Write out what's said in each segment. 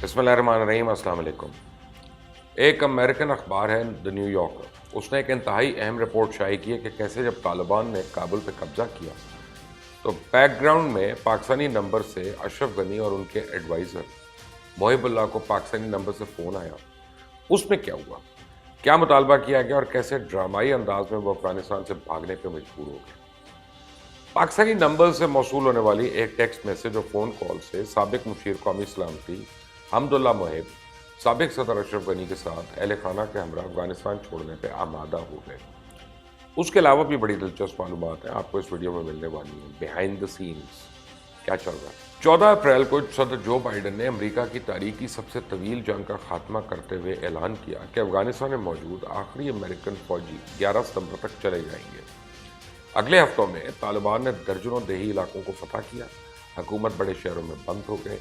बिस्मिल्लाहिर्रहमानिर्रहीम, अस्सलाम वालेकुम। एक अमेरिकन अखबार है द न्यू यॉर्कर, उसने एक इंतहाई अहम रिपोर्ट शाये की है कि कैसे जब तालिबान ने काबुल पे कब्जा किया तो बैकग्राउंड में पाकिस्तानी नंबर से अशरफ गनी और उनके एडवाइज़र मोहिबुल्लाह को पाकिस्तानी नंबर से फ़ोन आया। उसमें क्या हुआ, क्या मुतालबा किया गया और कैसे ड्रामाई अंदाज में वो अफगानिस्तान से भागने पर मजबूर हो गए। पाकिस्तानी नंबर से मौसूल होने वाली एक टेक्स्ट मैसेज और फ़ोन कॉल से साबिक मुशीर कौमी सलामती हमदुल्ला मोहिब साबिक सदर अशरफ गनी के साथ अहल खाना के हमरा अफगानिस्तान छोड़ने पे आमादा हो गए। उसके अलावा भी बड़ी दिलचस्प मालूमात है आपको इस वीडियो में मिलने वाली है। बिहाइंड द सीन्स क्या चल रहा है। 14 अप्रैल को सदर जो बाइडन ने अमेरिका की तारीख की सबसे तवील जंग का खात्मा करते हुए ऐलान किया कि अफगानिस्तान में मौजूद आखिरी अमेरिकन फौजी 11 सितंबर तक चले जाएंगे। अगले हफ्तों में तालिबान ने दर्जनों देही इलाकों को फतह किया, हुकूमत बड़े शहरों में बंद हो गए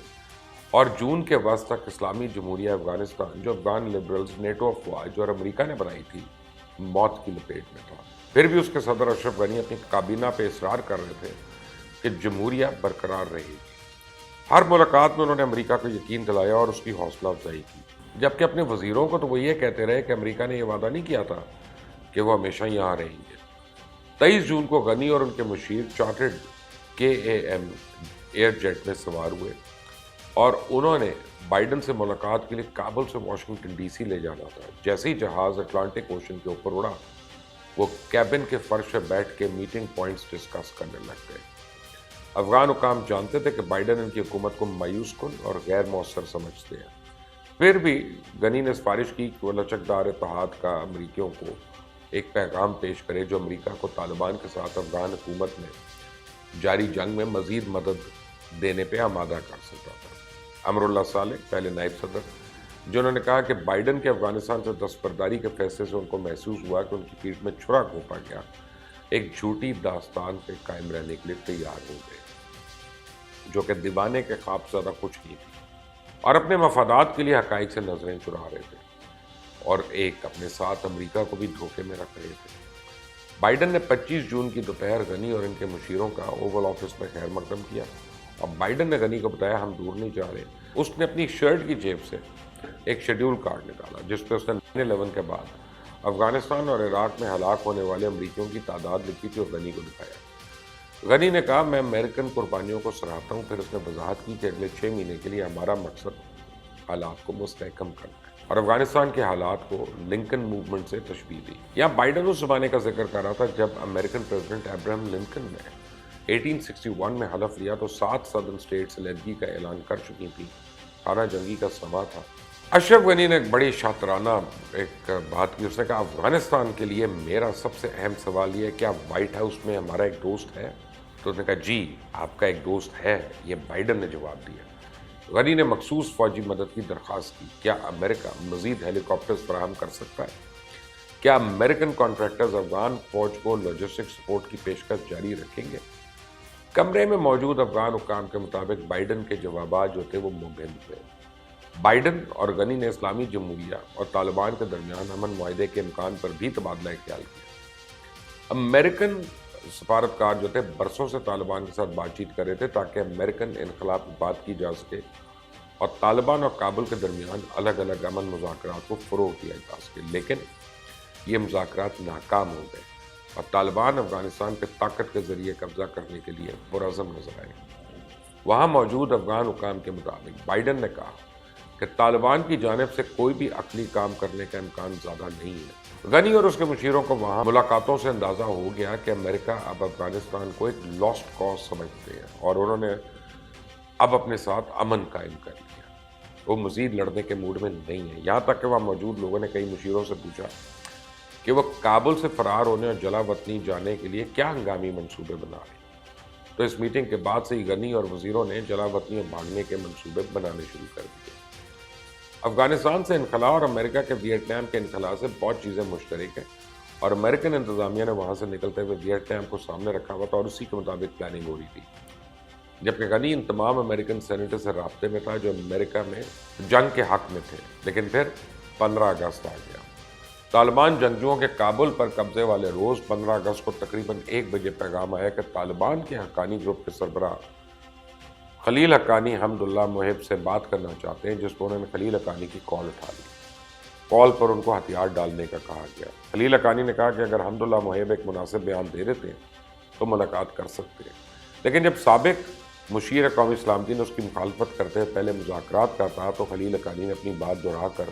और जून के वस्त तक इस्लामी जमहूरिया अफगानिस्तान, जो अफगान लिबरल्स नेटो अफवाज और अमेरिका ने बनाई थी, मौत की लपेट में था। फिर भी उसके सदर अशरफ गनी अपनी काबीना पे इसरार कर रहे थे कि जमहूरिया बरकरार रहेगी। हर मुलाकात में उन्होंने अमेरिका को यकीन दिलाया और उसकी हौसला अफजाई की, जबकि अपने वजीरों को तो वो ये कहते रहे कि अमेरिका ने यह वादा नहीं किया था कि वो हमेशा यहाँ रहेंगे। 23 जून को गनी और उनके मुशीर चार्टर्ड KAM एयर जेट में सवार हुए और उन्होंने बाइडन से मुलाकात के लिए काबुल से वाशिंगटन DC ले जाना था। जैसे ही जहाज़ अटलांटिक ओशन के ऊपर उड़ा, वो कैबिन के फर्श पर बैठ के मीटिंग पॉइंट्स डिस्कस करने लग गए। अफगान हुकाम जानते थे कि बाइडन इनकी हुकूमत को मायूस कुन और गैर मौसर समझते हैं। फिर भी गनी ने सिफारिश की कि वो लचकदार इत्तेहाद का अमरीकियों को एक पैगाम पेश करे जो अमरीका को तालिबान के साथ अफगान हुकूमत में जारी जंग में मजीद मदद देने पे आमादा कर सकता था। अमरुल्ला सालेह पहले नायब सदर, जिन्होंने कहा कि बाइडन के अफगानिस्तान से दस्तबरदारी के फैसले से उनको महसूस हुआ कि उनकी पीठ में छुरा घोंपा गया, एक झूठी दास्तान पे कायम रहने के लिए तैयार हो गए, जो कि दीवाने के ख्वाब ज़्यादा कुछ नहीं थी और अपने मफादात के लिए हकाइक से नजरें चुरा रहे थे और एक अपने साथ अमेरिका को भी धोखे में रख रहे थे। बाइडन ने 25 जून की दोपहर गनी और इनके मुशीरों का ओवल ऑफिस में खैर मकदम किया और बाइडन ने गनी को बताया हम दूर नहीं जा रहे। उसने अपनी शर्ट की जेब से एक शेड्यूल कार्ड निकाला जिस पर उसने 9/11 के बाद अफगानिस्तान और इराक में हलाक होने वाले अमरीकियों की तादाद लिखी थी और गनी को दिखाया। गनी ने कहा मैं अमेरिकन कुर्बानियों को सराहता हूँ। फिर उसने वजाहत की कि अगले 6 महीने के लिए हमारा मकसद हालात को मुस्तहकम करना है और अफगानिस्तान के हालात को लिंकन मूवमेंट से तशबीह दी। यहाँ बाइडन उस ज़माने का जिक्र कर रहा था जब अमेरिकन प्रेसिडेंट अब्राहम लिंकन ने 1861 में हलफ लिया तो 7 सदर्न स्टेट्स अलहदगी का ऐलान कर चुकी थी। खाना जंगी का समा था। अशरफ गनी ने बड़ी शातराना एक बात की। उसने कहा अफगानिस्तान के लिए मेरा सबसे अहम सवाल ये है क्या व्हाइट हाउस में हमारा एक दोस्त है। तो उसने कहा जी आपका एक दोस्त है, ये बाइडन ने जवाब दिया। गनी ने मखसूस फौजी मदद की दरख्वास्त की। क्या अमेरिका मजीद हेलीकॉप्टर्स फराहम कर सकता है? क्या अमेरिकन कॉन्ट्रैक्टर्स अफगान फौज को लॉजिस्टिक सपोर्ट की पेशकश जारी रखेंगे? कमरे में मौजूद अफगान हुक्काम के मुताबिक बाइडन के जवाबात जो थे वो मुमकिन थे। बाइडन और गनी ने इस्लामी जमहूरिया और तालिबान के दरमियान अमन मुआहदे के इम्कान पर भी तबादला ख्याल किया। अमेरिकन सफारतकार जो थे बरसों से तालिबान के साथ बातचीत कर रहे थे ताकि अमेरिकन इनकलाब पर बात की जा सके और तालिबान और काबुल के दरमियान अलग अलग अमन मुज़ाकरात को फ़रोग़ दिया जा सके, लेकिन ये मुज़ाकरात नाकाम हो गए और तालिबान अफगानिस्तान पर ताकत के ज़रिए कब्ज़ा करने के लिए पुरअज़म नजर आए। वहाँ मौजूद अफगान हुक्काम के मुताबिक बाइडन ने कहा कि तालिबान की जानिब से कोई भी अक़ली काम करने का इम्कान ज़्यादा नहीं है। गनी और उसके मुशीरों को वहाँ मुलाकातों से अंदाज़ा हो गया कि अमेरिका अब अफगानिस्तान को एक लॉस्ट कॉज समझते हैं और उन्होंने अब अपने साथ अमन कायम कर लिया। वो मज़ीद लड़ने के मूड में नहीं है। यहाँ तक कि वहाँ मौजूद लोगों ने कई मुशीरों से पूछा कि वो काबुल से फरार होने और जला वतनी जाने के लिए क्या हंगामी मंसूबे बना रहे हैं। तो इस मीटिंग के बाद से ही गनी और वजीरों ने जला वतनी और भागने के मंसूबे बनाने शुरू कर दिए। अफगानिस्तान से इनखला और अमेरिका के वियतनाम के इनखला से बहुत चीज़ें मुश्तरक हैं और अमेरिकन इंतज़ामिया ने वहाँ से निकलते हुए वियतनाम को सामने रखा हुआ था और उसी के मुताबिक प्लानिंग हो रही थी। जबकि गनी इन तमाम अमेरिकन सेनेटर से राब्ते में था जो अमेरिका में जंग के हक में थे। लेकिन फिर 15 अगस्त आ गया। तालिबान जंगजुओं के काबुल पर कब्जे वाले रोज़ 15 अगस्त को तकरीबन 1 बजे पैगाम आया कि तालिबान के हक्कानी ग्रुप के सरबराह خلیل حقانی حمداللہ محب سے بات کرنا چاہتے ہیں، جس پر انہوں نے خلیل حقانی کی کال اٹھا لی۔ کال پر ان کو ہتھیار ڈالنے کا کہا گیا۔ خلیل حقانی نے کہا کہ اگر حمداللہ محب ایک مناسب بیان دے دیتے ہیں تو ملاقات کر سکتے ہیں، لیکن جب سابق مشیر قومی سلامتی نے اس کی مخالفت کرتے ہوئے پہلے مذاکرات کا کہا تو خلیل حقانی نے اپنی بات دہرا کر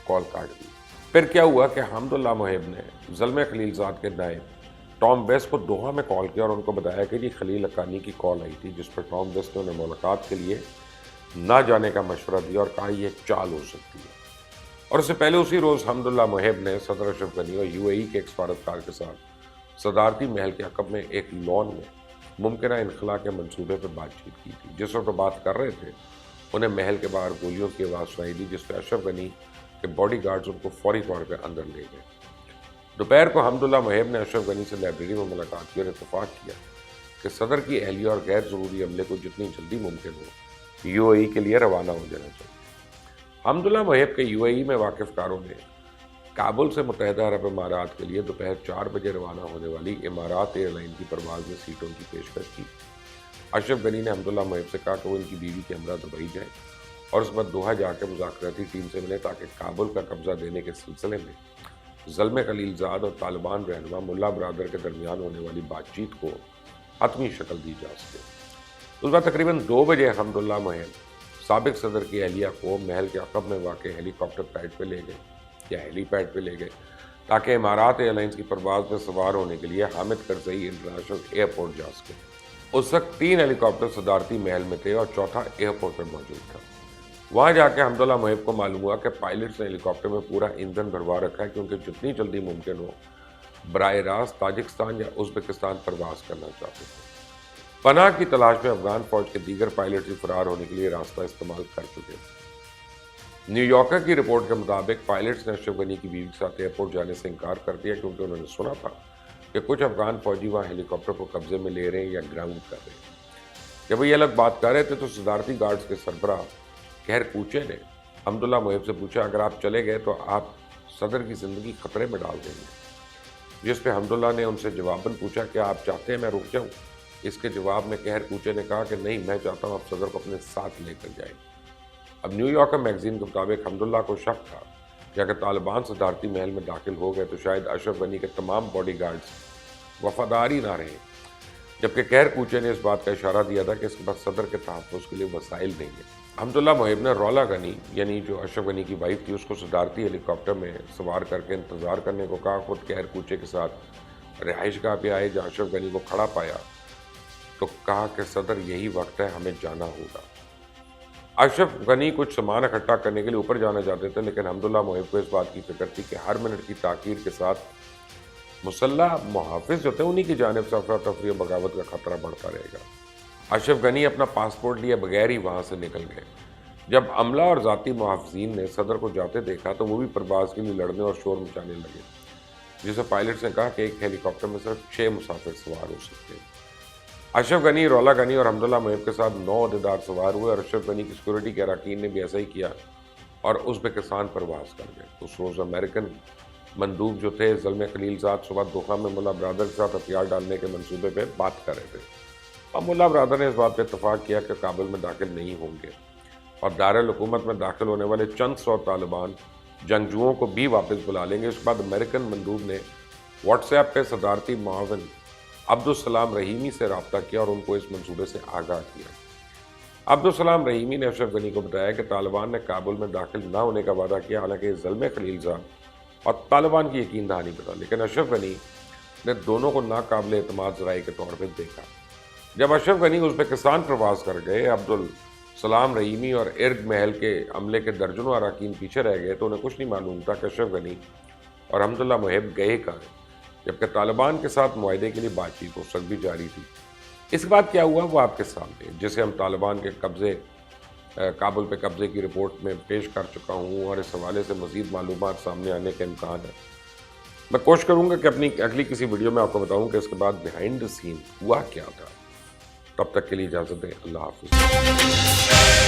کال کاٹ دی۔ پھر کیا ہوا کہ حمداللہ محب نے زلمے خلیل زاد کے نائب ٹام ویس کو دوحہ میں کال کیا اور ان کو بتایا کہ جی خلیل حقانی کی کال آئی تھی، جس پر ٹام ویس نے انہیں ملاقات کے لیے نہ جانے کا مشورہ دیا اور کہا یہ ایک چال ہو سکتی ہے۔ اور اس سے پہلے اسی روز حمداللہ محب نے صدر اشرف غنی اور یو اے ای کے ایک سفارتکار کے ساتھ صدارتی محل کے عقب میں ایک لان میں ممکنہ انخلاء کے منصوبے پر بات چیت کی تھی۔ جس وقت بات کر رہے تھے انہیں محل کے باہر گولیوں کی آواز سنائی دی، جس پہ اشرف غنی کے باڈی گارڈز ان کو فوری طور پہ اندر لے گئے۔ دوپہر کو حمداللہ محب نے اشرف غنی سے لائبریری میں ملاقات کی اور اتفاق کیا کہ صدر کی اہلیہ اور غیر ضروری عملے کو جتنی جلدی ممکن ہو یو اے ای کے لیے روانہ ہو جانا چاہیے۔ حمداللہ محب کے یو اے ای میں واقف کاروں نے کابل سے متحدہ عرب امارات کے لیے دوپہر 4 بجے روانہ ہونے والی امارات ایئر لائن کی پرواز میں سیٹوں کی پیشکش کی۔ اشرف غنی نے حمداللہ محب سے کہا کہ وہ ان کی بیوی کے ہمراہ دبئی جائیں اور اس بعد دوحہ جا کے مذاکراتی ٹیم سے ملیں تاکہ کابل کا قبضہ دینے کے سلسلے میں زلمے خلیل زاد اور طالبان رہنما ملا برادر کے درمیان ہونے والی بات چیت کو حتمی شکل دی جا سکے۔ اس بعد تقریباً 2 بجے حمداللہ محب سابق صدر کی اہلیہ کو محل کے عقب میں واقع ہیلی کاپٹر پیڈ پہ لے گئے یا ہیلی پیڈ پہ لے گئے تاکہ امارات ایئر لائنز کی پرواز میں سوار ہونے کے لیے حامد کرزئی انٹرنیشنل ایئرپورٹ جا سکے۔ اس وقت 3 ہیلی کاپٹر صدارتی محل میں تھے اور چوتھا ایئرپورٹ پہ موجود تھا۔ وہاں جا کے حمداللہ محب کو معلوم ہوا کہ پائلٹس نے ہیلی کاپٹر میں پورا ایندھن بھروا رکھا ہے کیونکہ جتنی جلدی ممکن ہو براہ راست تاجکستان یا ازبکستان پرواز کرنا چاہتے تھے۔ پناہ کی تلاش میں افغان فوج کے دیگر پائلٹس بھی فرار ہونے کے لیے راستہ استعمال کر چکے تھے۔ نیو یارکر کی رپورٹ کے مطابق پائلٹس نے اشرف غنی کی بیوی کے ساتھ ایئرپورٹ جانے سے انکار کر دیا کیونکہ انہوں نے سنا تھا کہ کچھ افغان فوجی وہاں ہیلی کاپٹر کو قبضے میں لے رہے ہیں یا گراؤنڈ کر رہے ہیں۔ جب وہ یہ الگ بات کر رہے تھے تو صدارتی گارڈز کے سربراہ کہر کوچے نے حمداللہ محب سے پوچھا اگر آپ چلے گئے تو آپ صدر کی زندگی خطرے میں ڈال دیں گے، جس پہ حمداللہ نے ان سے جواباً پوچھا کہ آپ چاہتے ہیں میں رک جاؤں؟ اس کے جواب میں کہر کوچے نے کہا کہ نہیں، میں چاہتا ہوں آپ صدر کو اپنے ساتھ لے کر جائیں۔ اب نیو یارکر میگزین کے مطابق حمداللہ کو شک تھا کہ اگر طالبان صدارتی محل میں داخل ہو گئے تو شاید اشرف غنی کے تمام باڈی گارڈز وفادار ہی نہ رہیں، جبکہ کہر کوچے نے اس بات کا اشارہ دیا تھا کہ اس کے بعد صدر کے تحفظ کے لیے وسائل نہیں ہیں۔ حمداللہ محب نے رولا غنی یعنی جو اشرف غنی کی وائف تھی اس کو صدارتی ہیلی کاپٹر میں سوار کر کے انتظار کرنے کو کہا۔ خود کہر کوچے کے ساتھ رہائش گاہ پہ آئے جہاں اشرف غنی کو کھڑا پایا تو کہا کہ صدر یہی وقت ہے، ہمیں جانا ہوگا۔ اشرف غنی کچھ سامان اکٹھا کرنے کے لیے اوپر جانا چاہتے تھے لیکن حمداللہ محب کو اس بات کی فکر تھی کہ ہر منٹ کی تاخیر کے ساتھ مسلح محافظ جو تھے انہی کی جانب سے افراتفری و بغاوت کا خطرہ بڑھتا رہے گا۔ اشرف غنی اپنا پاسپورٹ لیے بغیر ہی وہاں سے نکل گئے۔ جب عملہ اور ذاتی محافظین نے صدر کو جاتے دیکھا تو وہ بھی پرواز کے لیے لڑنے اور شور مچانے لگے، جسے پائلٹس نے کہا کہ ایک ہیلی کاپٹر میں صرف 6 مسافر سوار ہو سکتے ہیں۔ اشرف غنی، رولا غنی اور حمداللہ محب کے ساتھ 9 عہدیدار سوار ہوئے اور اشرف غنی کی سیکورٹی کے اراکین نے بھی ایسا ہی کیا اور ازبکستان پرواز کر گئے۔ اس روز امریکن مندوب جو تھے زلمے خلیل زاد صبح دوحہ میں ملا برادر کے ساتھ ہتھیار ڈالنے کے منصوبے پہ بات کر رہے تھے اور ملا برادر نے اس بات پہ اتفاق کیا کہ کابل میں داخل نہیں ہوں گے اور دارالحکومت میں داخل ہونے والے چند 100 طالبان جنگجوؤں کو بھی واپس بلا لیں گے۔ اس کے بعد امریکن مندوب نے واٹس ایپ پہ صدارتی معاون عبدالسلام رحیمی سے رابطہ کیا اور ان کو اس منصوبے سے آگاہ کیا۔ عبدالسلام رحیمی نے اشرف غنی کو بتایا کہ طالبان نے کابل میں داخل نہ ہونے کا وعدہ کیا، حالانکہ زلمے خلیل زاد اور طالبان کی یقین دہانی بتا، لیکن اشرف غنی نے دونوں کو ناقابل اعتماد ذرائع کے طور پہ دیکھا۔ جب اشرف غنی ازبکستان پرواز کر گئے، عبدالسلام رحیمی اور ارگ محل کے عملے کے درجنوں اراکین پیچھے رہ گئے تو انہیں کچھ نہیں معلوم تھا کہ اشرف غنی اور حمداللہ محب گئے کہاں ہیں، جبکہ طالبان کے ساتھ معاہدے کے لیے بات چیت اس وقت بھی جاری تھی۔ اس کے بعد کیا ہوا وہ آپ کے سامنے، جسے ہم طالبان کے کابل پہ قبضے کی رپورٹ میں پیش کر چکا ہوں اور اس حوالے سے مزید معلومات سامنے آنے کے امکان ہے۔ میں کوشش کروں گا کہ اپنی اگلی کسی ویڈیو میں آپ کو بتاؤں کہ اس کے بعد بیہائنڈ دا سین ہوا کیا تھا۔ تب تک کے لیے اجازت دیں، اللہ حافظ۔